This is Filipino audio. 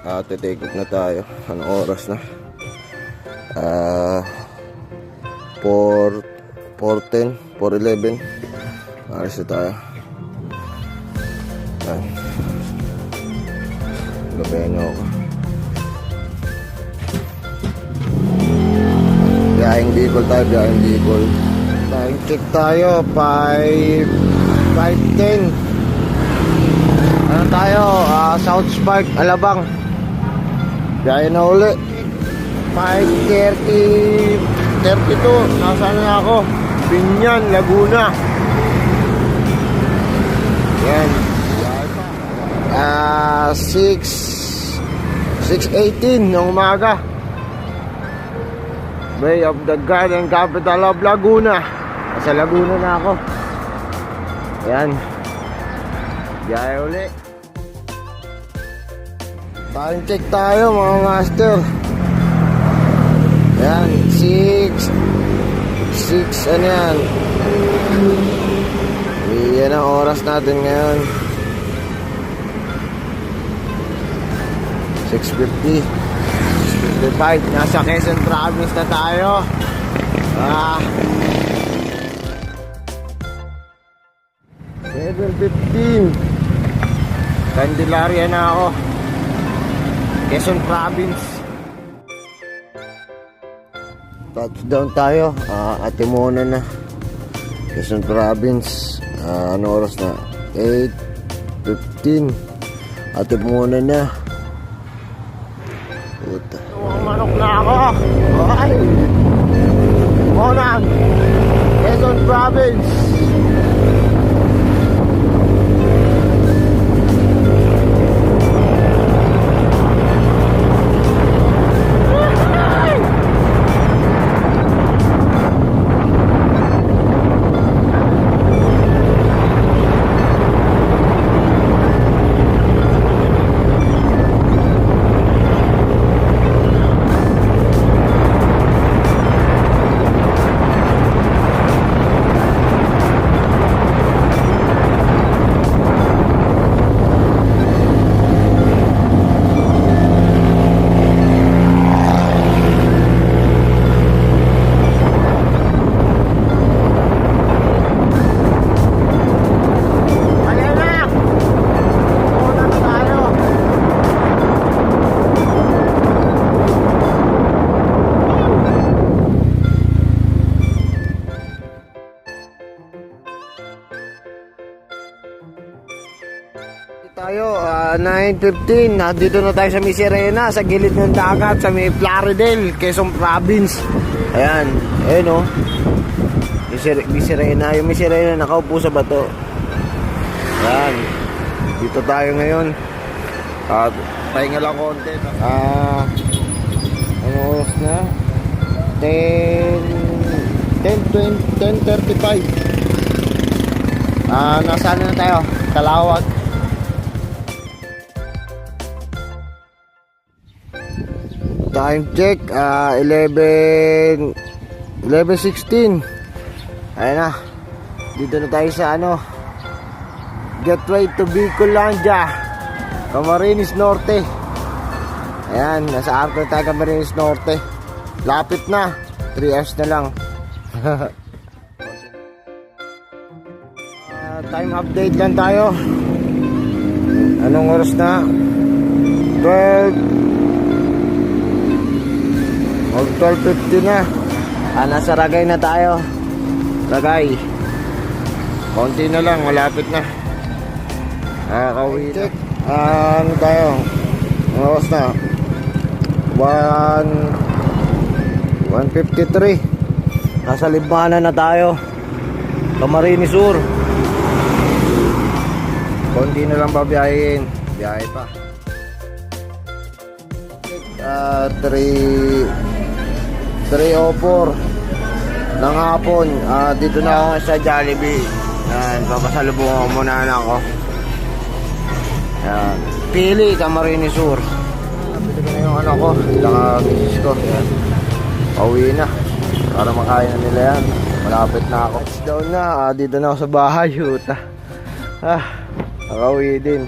Take off na tayo. Anong oras na? 4:10, 4:11. Alis na tayo. Ayan. Gabayan nyo ako. Biyaheng Bicol tayo, biyaheng Bicol. Time check tayo, 5:10. Ano tayo? South Spark, Alabang. Biyahe na uli. 5:32. Nasaan na ako? Binyan, Laguna. Yan. 6:18 ng umaga. Bay of the Garden, capital of Laguna. Sa Laguna na ako. Yan. Biyahe uli. Time check tayo mga master. Yan, 6 ano yan. Yan ang oras natin ngayon. 6:50, 6:55. Nasa Quezon Province na tayo. 7:15. Candelaria na ako. Quezon Province. Touchdown tayo. Atimona na. Quezon Province. Ano oras na? 8:15. Atimona na. Puta. Manok na ako. Ay! Monang! Quezon Province. Tayo, 9:15. Dito na tayo sa Miserena, sa gilid ng dagat, sa may Plaridel, Quezon Province. Ayan, ayun o. Miserena, yung Miserena nakaupo sa bato. Ayan, dito tayo ngayon. Pahinga lang konti. Ano oras na? 10:35. Nasaan na tayo? Kalawag. Time check, 11:16. Ayan na. Dito na tayo sa Gateway to Bicolandia, Camarines Norte. Ayan, nasa Arco tayo, Camarines Norte. Lapit na, 3 hours na lang. Time update lang tayo. Anong oras na? 12:50 na. Nasa Ragay na tayo. Ragay. Konti na lang, malapit na. Kauwi na. Ano tayo? Oras na? 1:53. Nasa Libana na tayo. Camarines Sur. Konti na lang babiyahin. Biyahe pa. 3:04 ng hapon. Dito na ako sa Jollibee. Papasalubungan mo na ako. Pili, Camarines Sur. Pili ko na yung ko, ilang misis ko. Pauwi na para makain na nila yan. Malapit na ako. Touchdown na. Dito na ako sa bahay. Nakauwi din.